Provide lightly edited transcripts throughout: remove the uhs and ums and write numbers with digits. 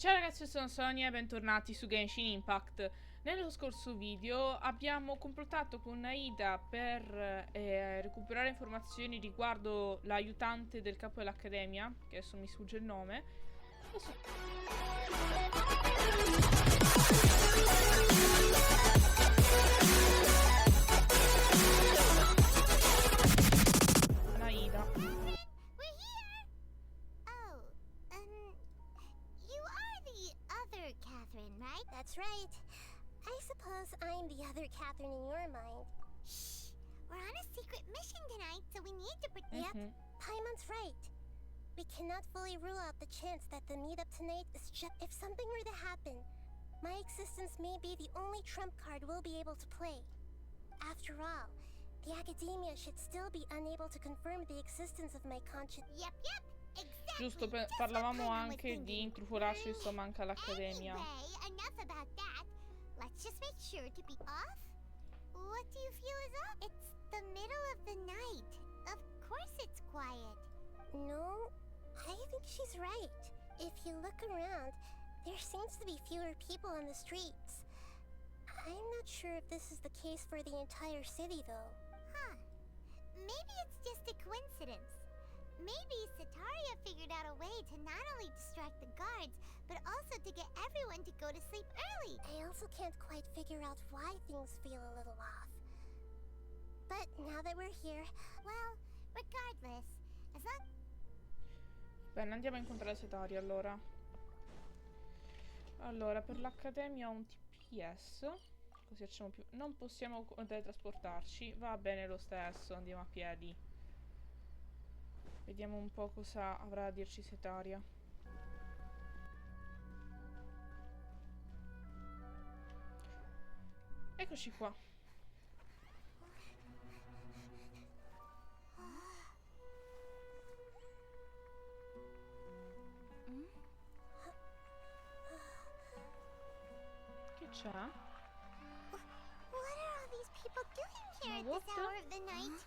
Ciao ragazzi, sono Sonia e bentornati su Genshin Impact. Nello scorso video abbiamo complottato con Aida per recuperare informazioni riguardo l'aiutante del capo dell'Accademia, che adesso mi sfugge il nome. Aida. Catherine, right? That's right. I suppose I'm the other Catherine in your mind. Shh! We're on a secret mission tonight, so we need to protect. Yep, Paimon's right. We cannot fully rule out the chance that the meetup tonight is just if something were to happen. My existence may be the only trump card we'll be able to play. After all, the Academia should still be unable to confirm the existence of my conscience. Yep. Exactly. Giusto, parlavamo anche di intrufolarci insomma anche all'Accademia. Anyway, enough about that. Let's just make sure to be off. What do you feel is up? It's the middle of the night. Of course it's quiet. No, I think she's right. If you look around, there seems to be fewer people on the streets. I'm not sure if this is the case for the entire city though. Huh. Maybe it's just a coincidence. Maybe Sataria figured out a way to not only distract the guards, but also to get everyone to go to sleep early. I also can't quite figure out why things feel a little off. But now that we're here, well, regardless, as long... Bene, andiamo a incontrare Sataria allora. Allora, per l'Accademia ho un TPS, così facciamo più... Non possiamo teletrasportarci, va bene lo stesso, andiamo a piedi. Vediamo un po' cosa avrà a dirci Setaria. Eccoci qua. Che c'è? What are all these people doing here at this hour of the night?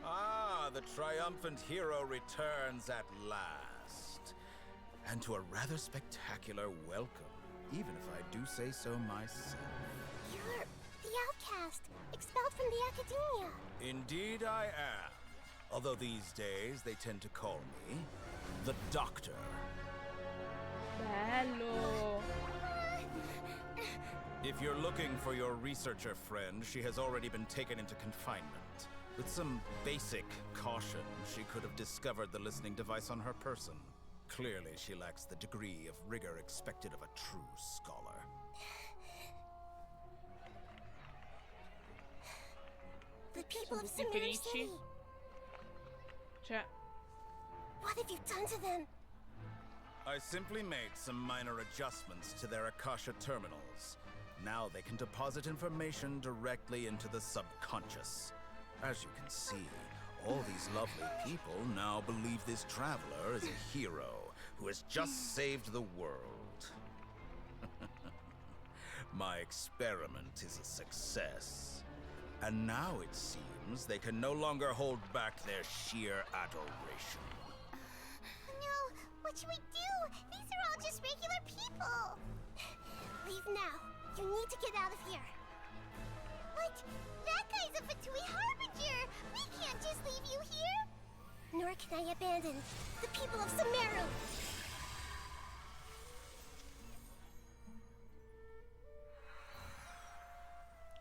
Ah, the triumphant hero returns at last. And to a rather spectacular welcome, even if I do say so myself. You're the outcast, expelled from the Academia. Indeed I am. Although these days they tend to call me the Doctor. Bello! If you're looking for your researcher friend, she has already been taken into confinement. With some basic caution, she could have discovered the listening device on her person. Clearly, she lacks the degree of rigor expected of a true scholar. The people of Tutti Sumer felici. City. Cioè, What have you done to them? I simply made some minor adjustments to their Akasha terminals. Now they can deposit information directly into the subconscious. As you can see, all these lovely people now believe this traveler is a hero who has just saved the world. My experiment is a success. And now it seems they can no longer hold back their sheer adoration. No, what should we do? These are all just regular people. Leave now. You need to get out of here. But that guy's a Fatui Harbinger! We can't just leave you here! Nor can I abandon the people of Sumeru!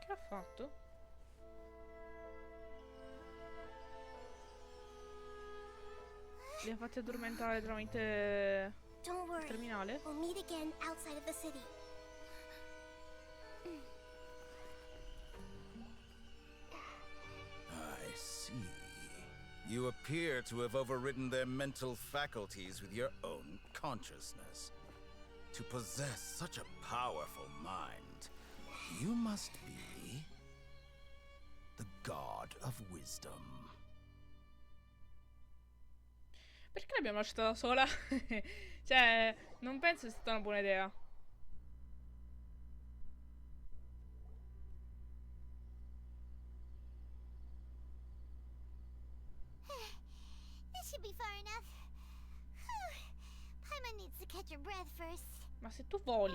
che ha fatto? Li ha fatti addormentare tramite Don't il worry. terminale? We'll meet again outside of the city. I see. You appear to have overridden their mental faculties with your own consciousness. To possess such a powerful mind, you must be the god of wisdom. Perché l'abbiamo lasciata da sola? Cioè, non penso sia stata una buona idea. This should be far enough. Paimon needs to catch her breath first. Ma se tu voli.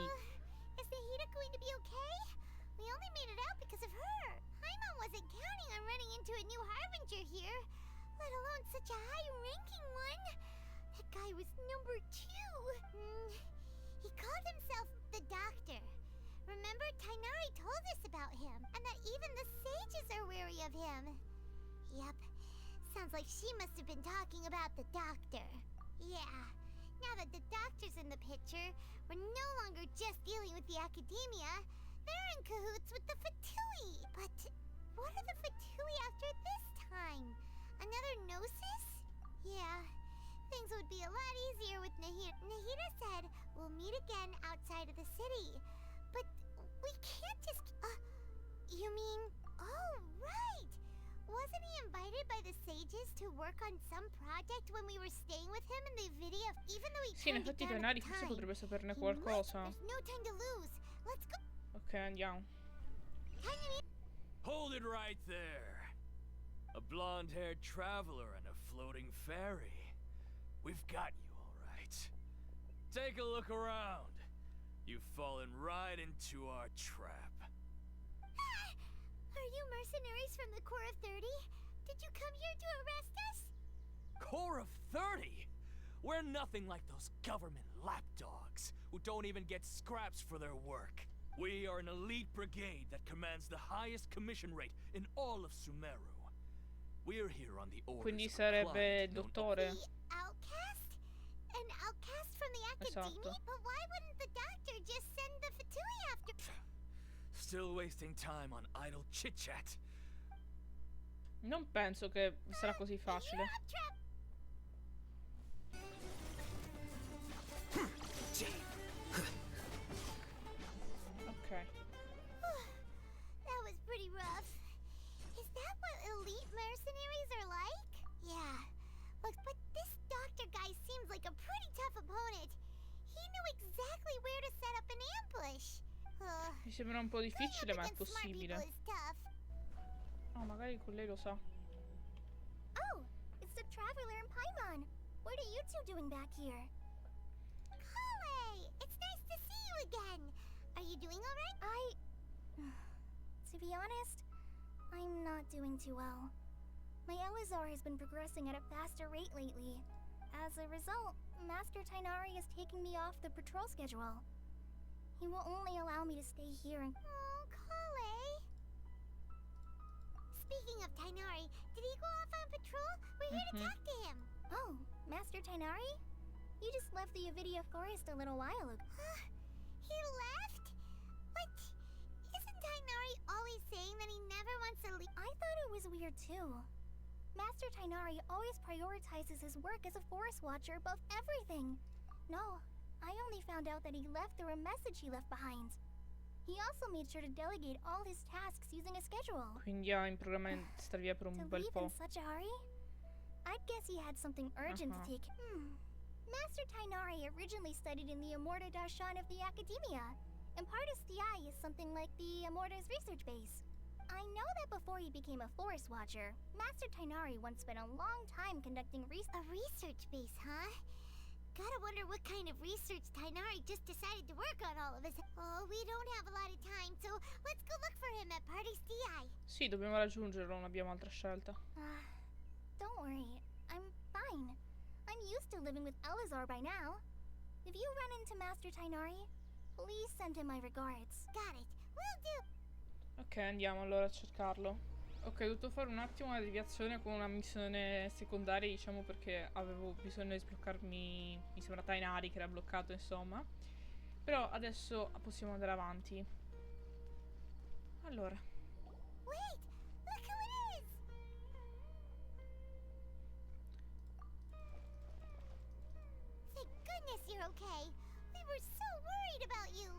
Is Nahida going to be okay? We only made it out because of her. Paimon wasn't counting on running into a new Harbinger here, let alone such a high-ranking one. That guy was number 2. He called himself the Doctor. Remember, Tainari told us about him, and that even the sages are wary of him. Yep. Sounds like she must have been talking about the Doctor. Yeah. Now that the Doctor's in the picture, we're no longer just dealing with the Academia. They're in cahoots with the Fatui. But what are the Fatui after this time? Another Gnosis? Yeah. Things would be a lot easier with Nahida. Nahida said we'll meet again outside of the city. But we can't just... you mean... Oh, right! Wasn't he invited by the sages to work on some project when we were staying with him in the video? Even though he Sì, in turned it effetti down at Tainari the forse time. potrebbe saperne He qualcosa. might. There's no time to lose. Let's go. Ok, andiamo. Hold it right there. A blonde-haired traveler and a floating fairy. We've got you, all right. Take a look around. You've fallen right into our trap. Are you mercenaries from the Corps of 30? Did you come here to arrest us? Corps of 30? We're nothing like those government lapdogs who don't even get scraps for their work. We are an elite brigade that commands the highest commission rate in all of Sumeru. We're here on the orders Quindi of a sarebbe client il known- dottore. The outcast? An outcast from the Academy? Esatto. But why wouldn't the Doctor just send the Fatui after... Still wasting time on idle chit-chat. Non penso che sarà così facile. You're up, Trap. Ok. That was pretty rough. Is that what elite mercenaries are like? Yeah. Look, but this doctor guy seems like a pretty tough opponent. He knew exactly where to set up an ambush. Mi sembra un po' difficile, ma è Against smart possibile. people is tough. Oh, magari con lei lo sa. Oh, it's the traveler in Paimon. What are you two doing back here? Kale, it's nice to see you again. Are you doing all right? To be honest, I'm not doing too well. My Elazar has been progressing at a faster rate lately. As a result, Master Tainari is taking me off the patrol schedule. He will only allow me to stay here and... Oh, Kale. Speaking of Tainari, did he go off on patrol? We're here to talk to him. Oh, Master Tainari? You just left the Avidia Forest a little while ago. He left? What? Isn't Tainari always saying that he never wants to leave? I thought it was weird too. Master Tainari always prioritizes his work as a forest watcher above everything. No, I only found out that he left through a message he left behind. He also made sure to delegate all his tasks using a schedule. Quindi ha in programma di star via per un To bel leave po'. in such a hurry? I'd guess he had something urgent to take. Master Tainari originally studied in the Amorta Darshan of the Academia, and Partis Di is something like the Amorta's research base. I know that before he became a forest watcher, Master Tainari once spent a long time conducting a research base, huh? Gotta wonder what kind of research Tainari just decided to work on all of us. Oh, we don't have a lot of time, so let's go look for him at Partis Di. Sì, dobbiamo raggiungerlo, non abbiamo altra scelta. Don't worry, I'm fine. I'm used to living with Elazar by now. If you run into Master Tainari, please send him my regards. Got it. Will do. Ok, andiamo allora a cercarlo. Ok, ho dovuto fare un attimo una deviazione con una missione secondaria, diciamo, perché avevo bisogno di sbloccarmi, mi sembra Tainari che era bloccato, insomma. Però adesso possiamo andare avanti. Allora. Wait! Look who it is! Thank goodness you're okay. We were so worried about you.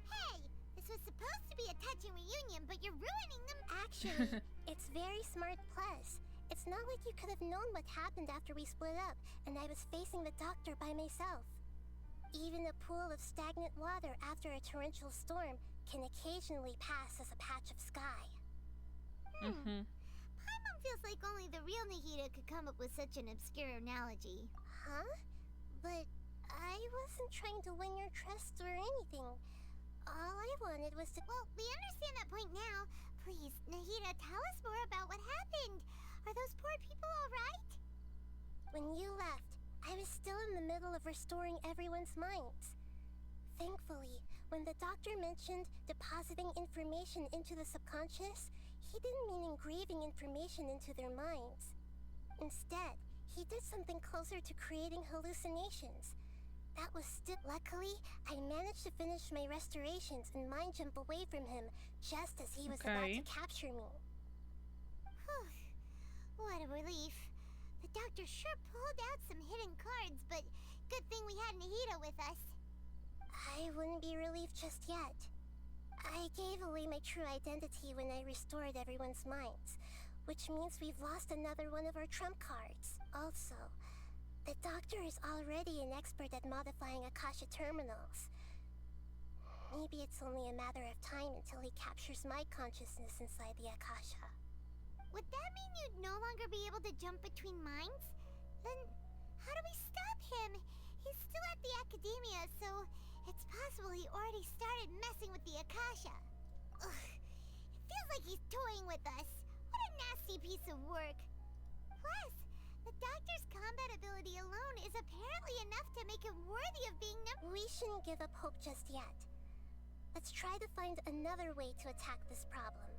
Hey! This was supposed to be a touching reunion, but you're ruining them. Actually, it's very smart plus. It's not like you could have known what happened after we split up and I was facing the doctor by myself. Even a pool of stagnant water after a torrential storm can occasionally pass as a patch of sky. My mom feels like only the real Nahida could come up with such an obscure analogy. Huh? But I wasn't trying to win your trust or anything. All I wanted was to... Well, we understand that point now. Please, Nahida, tell us more about what happened. Are those poor people all right? When you left, I was still in the middle of restoring everyone's minds. Thankfully, when the doctor mentioned depositing information into the subconscious, he didn't mean engraving information into their minds. Instead, he did something closer to creating hallucinations. That was still... Luckily, I managed to finish my restorations and mind jump away from him just as he was about to capture me. Whew. What a relief. The doctor sure pulled out some hidden cards, but good thing we had Nahida with us. I wouldn't be relieved just yet. I gave away my true identity when I restored everyone's minds, which means we've lost another one of our trump cards. Also, the doctor is already an expert at modifying Akasha terminals. Maybe it's only a matter of time until he captures my consciousness inside the Akasha. Would that mean you'd no longer be able to jump between minds? Then how do we stop him? He's still at the Academia, so it's possible he already started messing with the Akasha. Ugh, it feels like he's toying with us. What a nasty piece of work. Plus, the doctor's combat ability alone is apparently enough to make him worthy of being We shouldn't give up hope just yet. Let's try to find another way to attack this problem.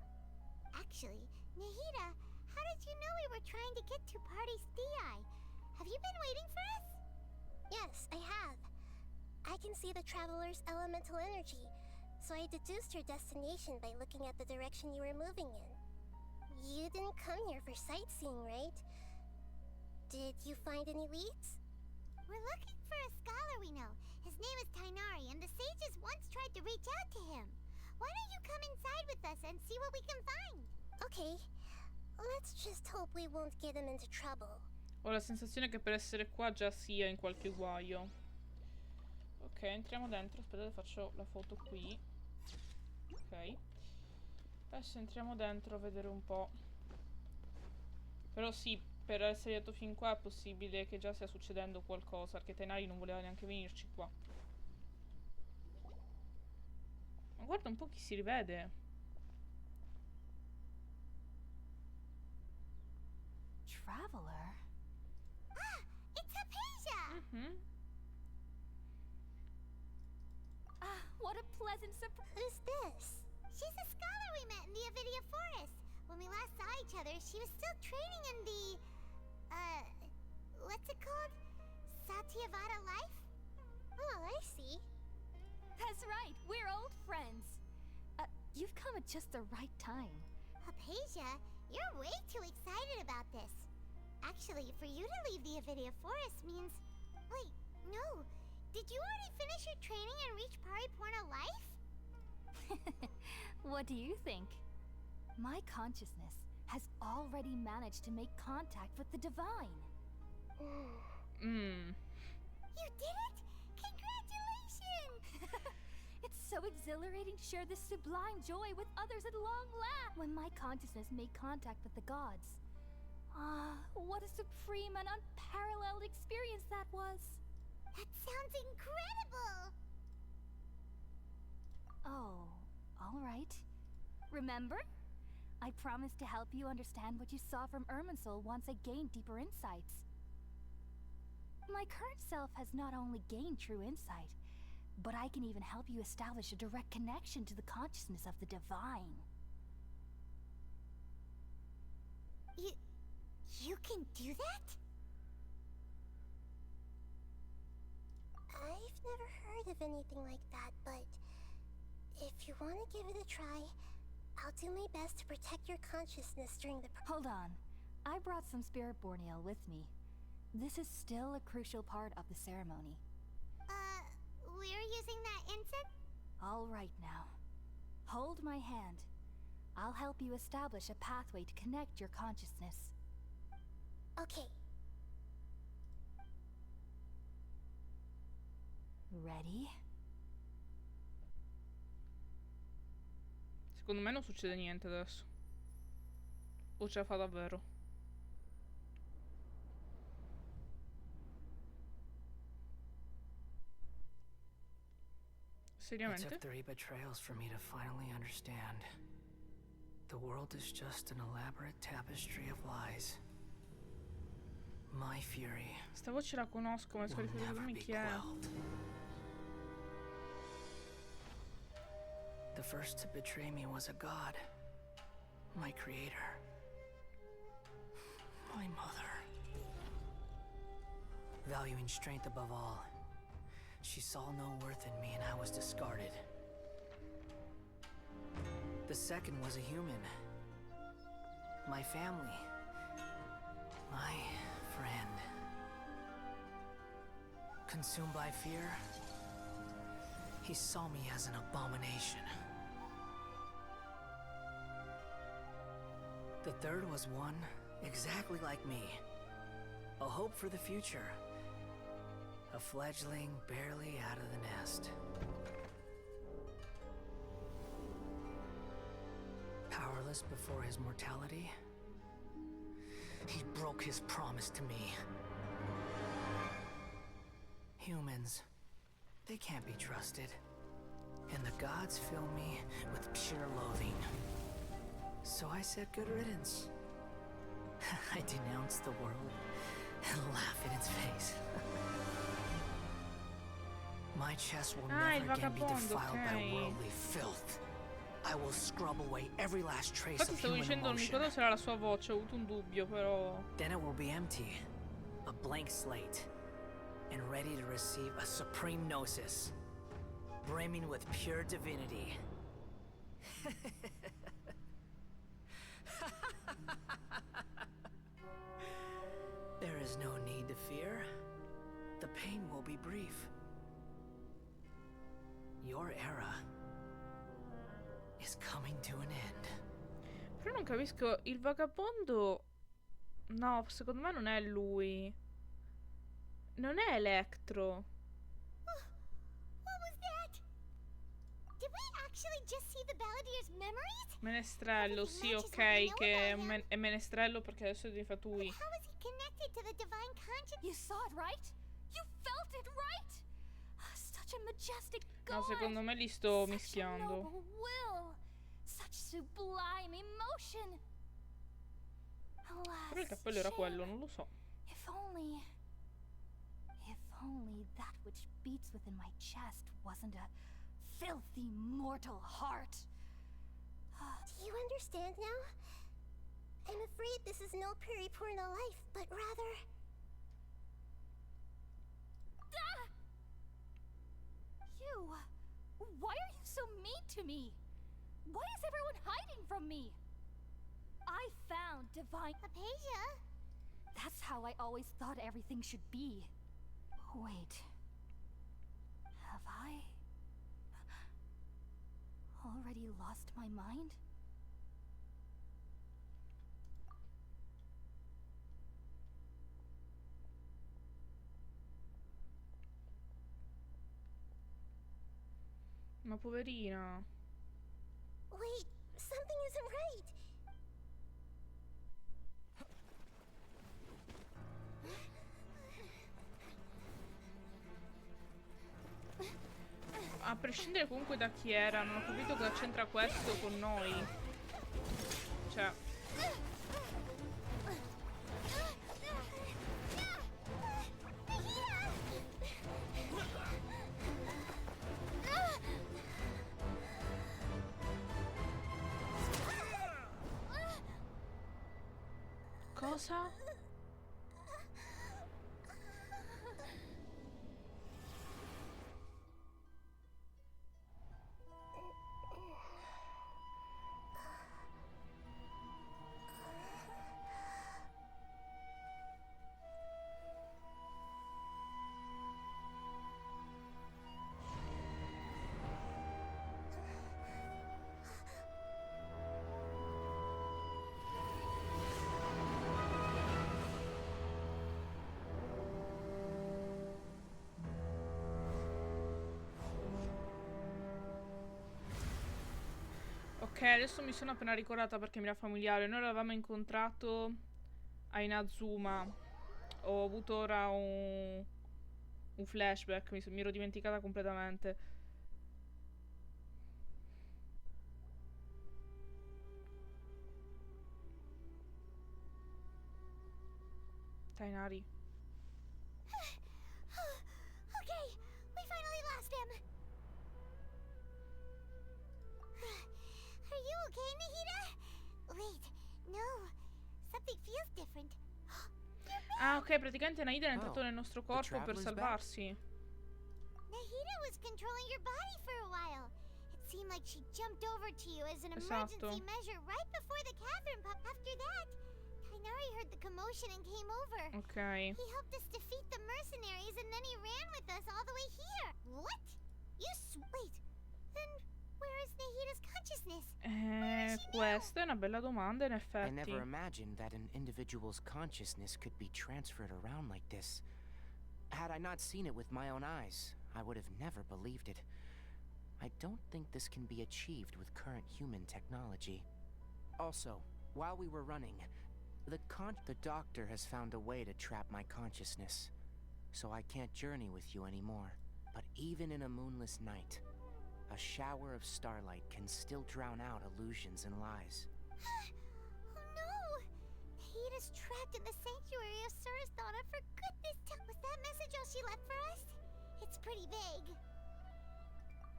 Actually, Nahida, how did you know we were trying to get to Party's DI? Have you been waiting for us? Yes, I have. I can see the traveler's elemental energy, so I deduced your destination by looking at the direction you were moving in. You didn't come here for sightseeing, right? Did you find any leads? We're looking for a scholar we know. His name is Tainari, and the sages once tried to reach out to him. Why don't you come inside with us and see what we can find? Okay, let's just hope we won't get him into trouble. Ho la sensazione che per essere qua già sia in qualche guaio. Ok, entriamo dentro. Aspettate, faccio la foto qui. Ok. Adesso entriamo dentro a vedere un po'. Però sì, per essere arrivato fin qua è possibile che già stia succedendo qualcosa, perché Tainari non voleva neanche venirci qua. Ma guarda un po' chi si rivede. Traveler? Ah, it's Hypatia! Ah, what a pleasant surprise. Who's this? She's a scholar we met in the Avidia Forest. When we last saw each other, she was still training in the... what's it called? Satyavada life? Oh, I see. That's right, we're old friends. You've come at just the right time. Hypatia, you're way too excited about this. Actually, for you to leave the Avidia Forest means... Wait, no. Did you already finish your training and reach Pariporna life? What do you think? My consciousness has already managed to make contact with the divine. You did it? Congratulations! It's so exhilarating to share this sublime joy with others at long last. When my consciousness made contact with the gods. Ah, what a supreme and unparalleled experience that was. That sounds incredible! Oh, all right. Remember? I promised to help you understand what you saw from Irminsul once I gained deeper insights. My current self has not only gained true insight, but I can even help you establish a direct connection to the consciousness of the divine. You can do that? I've never heard of anything like that, but if you want to give it a try, I'll do my best to protect your consciousness during the... Hold on. I brought some spirit borneal with me. This is still a crucial part of the ceremony. We're using that incense? All right now. Hold my hand. I'll help you establish a pathway to connect your consciousness. Okay. Ready? Secondo me non succede niente adesso. O ce la fa davvero? It Seriamente? took 3 betrayals for me to finally understand. The world is just an elaborate tapestry of lies. My fury Sta voce la conosco, ma sto will riferendo never a be chi è. quelled. The first to betray me was a god. My creator. My mother. Valuing strength above all, she saw no worth in me and I was discarded. The second was a human. My family. My friend. Consumed by fear, he saw me as an abomination. The third was one exactly like me. A hope for the future. A fledgling barely out of the nest. Powerless before his mortality, he broke his promise to me. Humans, they can't be trusted. And the gods fill me with pure loathing. So I said good riddance. I denounce the world and laugh in its face. My chest will Ah, il never again be vagabondo, defiled by ok. worldly filth. I will scrub away every last trace Infatti of stavo human dicendo, non mi emotion. ricordo se era la sua voce, ho avuto un dubbio, però... Then it will be empty, a blank slate, and ready to receive a supreme gnosis, brimming with pure divinity. There is no need to fear. The pain will be brief. Your era is coming to an end. Però non capisco, il vagabondo... No, secondo me non è lui. Non è Electro. What was that? Did we actually just see the Balladier's memories? Menestrello, sì, ok, che è menestrello perché adesso è fatui. How is he connected to the divine conscience? You saw it, right? You felt it, right? Such a majestic god. No, secondo me li sto Such a mischiando. noble will. Such sublime emotion. Alas, Però il cappello era shame. quello, non lo so. If only that which beats within my chest wasn't a filthy mortal heart. Do you understand now? I'm afraid this is no Puripurna life, but rather... Ah! You! Why are you so mean to me? Why is everyone hiding from me? I found divine... Apasia? That's how I always thought everything should be. Wait. Have I... already lost my mind? Ma poverina. Wait, something isn't right. A prescindere comunque da chi era, non ho capito cosa c'entra questo con noi. Cioè... Cosa? adesso mi sono appena ricordata perché mi era familiare. Noi l'avevamo incontrato a Inazuma. Ho avuto ora un flashback, mi ero dimenticata completamente. Tainari. Okay, we finally lost him. Are you okay, Nahida? Wait, no. Something feels different. Ah, ok, praticamente Naida è entrato Oh, nel nostro corpo per traveler's back? salvarsi. Nahida was controlling your body for a while. It seemed like she jumped over to you as an Esatto. emergency measure right before the cavern pop. After that, Tainari heard the commotion and came over. Ok. He helped us defeat the mercenaries and then he ran with us all the way here. What? Wait. Then where is Nahida's consciousness? Questa è una bella domanda, in I effetti. never imagined that an individual's consciousness could be transferred around like this. Had I not seen it with my own eyes, I would have never believed it. I don't think this can be achieved with current human technology. Also, while we were running, the doctor has found a way to trap my consciousness, so I can't journey with you anymore. But even in a moonless night, a shower of starlight can still drown out illusions and lies. Oh no! Nahida's trapped in the sanctuary of Surasthana for good this time. Was that message all she left for us? It's pretty vague.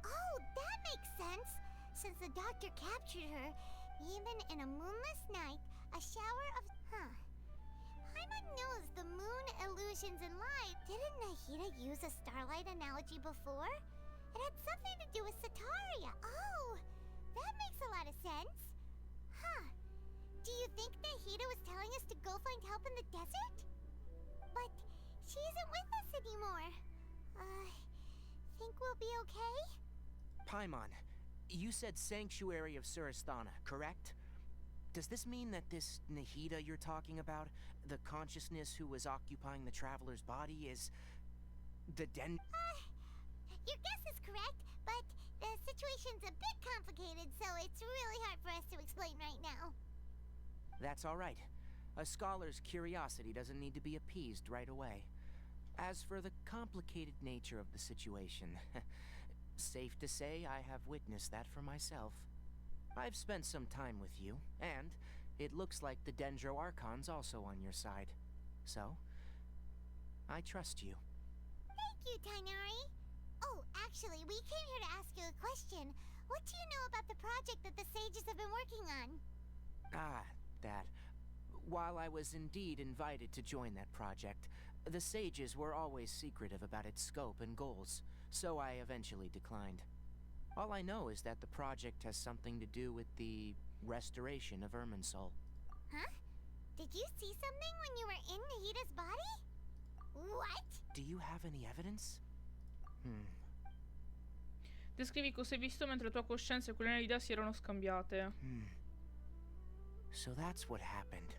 Oh, that makes sense. Since the doctor captured her, even in a moonless night, a shower of... Paimon knows the moon, illusions, and light. Didn't Nahida use a starlight analogy before? It had something to do with Sataria. Oh, that makes a lot of sense. Do you think Nahida was telling us to go find help in the desert? But she isn't with us anymore. Think we'll be okay? Paimon, you said Sanctuary of Surasthana, correct? Does this mean that this Nahida you're talking about, the consciousness who was occupying the traveler's body, is the Your guess is correct, but the situation's a bit complicated, so it's really hard for us to explain right now. That's all right. A scholar's curiosity doesn't need to be appeased right away. As for the complicated nature of the situation, safe to say I have witnessed that for myself. I've spent some time with you, and it looks like the Dendro Archon's also on your side. So, I trust you. Thank you, Tainari. Oh, actually, we came here to ask you a question. What do you know about the project that the sages have been working on? That. While I was indeed invited to join that project, the sages were always secretive about its scope and goals, so I eventually declined. All I know is that the project has something to do with the restoration of Irminsul. Huh? Did you see something when you were in Nahida's body? What? Do you have any evidence? Descrivi cosa hai visto mentre tua coscienza e quella di Naida si erano scambiate. So that's what happened.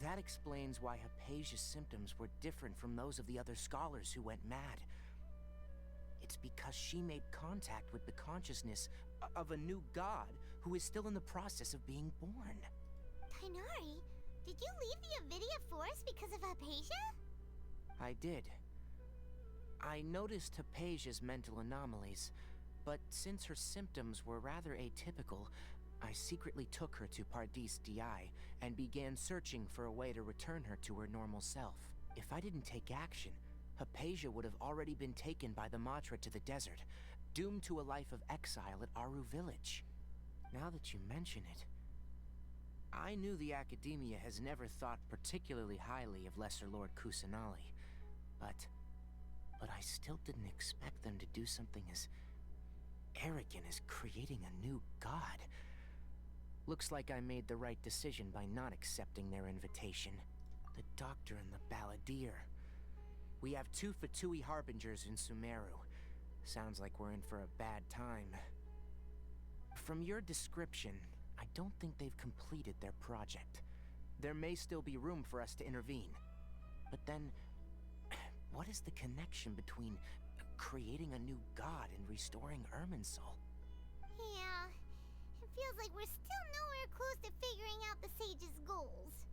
That explains why Hypatia's symptoms were different from those of the other scholars who went mad. It's because she made contact with the consciousness of a new god who is still in the process of being born. Tainari, did you leave the Avidia Forest because of Hypatia? I did. I noticed Hypatia's mental anomalies, but since her symptoms were rather atypical, I secretly took her to Pardis Di and began searching for a way to return her to her normal self. If I didn't take action, Hypatia would have already been taken by the Matra to the desert, doomed to a life of exile at Aru village. Now that you mention it, I knew the Academia has never thought particularly highly of Lesser Lord Kusanali, but I still didn't expect them to do something as arrogant as creating a new god. Looks like I made the right decision by not accepting their invitation. The Doctor and the Balladeer. We have 2 Fatui Harbingers in Sumeru. Sounds like we're in for a bad time. From your description, I don't think they've completed their project. There may still be room for us to intervene. But then, what is the connection between creating a new god and restoring Irminsul? Yeah, it feels like we're still nowhere close to figuring out the sage's goals.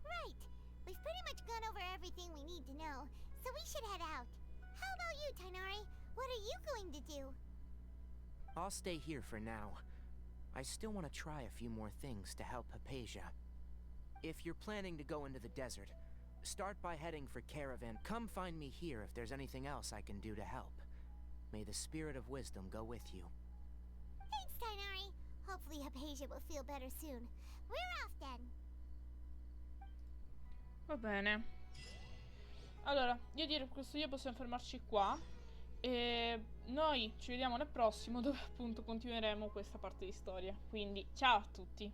Right. We've pretty much gone over everything we need to know, so we should head out. How about you, Tainari? What are you going to do? I'll stay here for now. I still want to try a few more things to help Hypatia. If you're planning to go into the desert, start by heading for Caravan. Come find me here if there's anything else I can do to help. May the spirit of wisdom go with you. Thanks, Tainari. Hopefully Hypatia will feel better soon. We're off then. Va bene. Allora, io direi che questo video possiamo fermarci qua. E noi ci vediamo nel prossimo, dove appunto continueremo questa parte di storia. Quindi, ciao a tutti.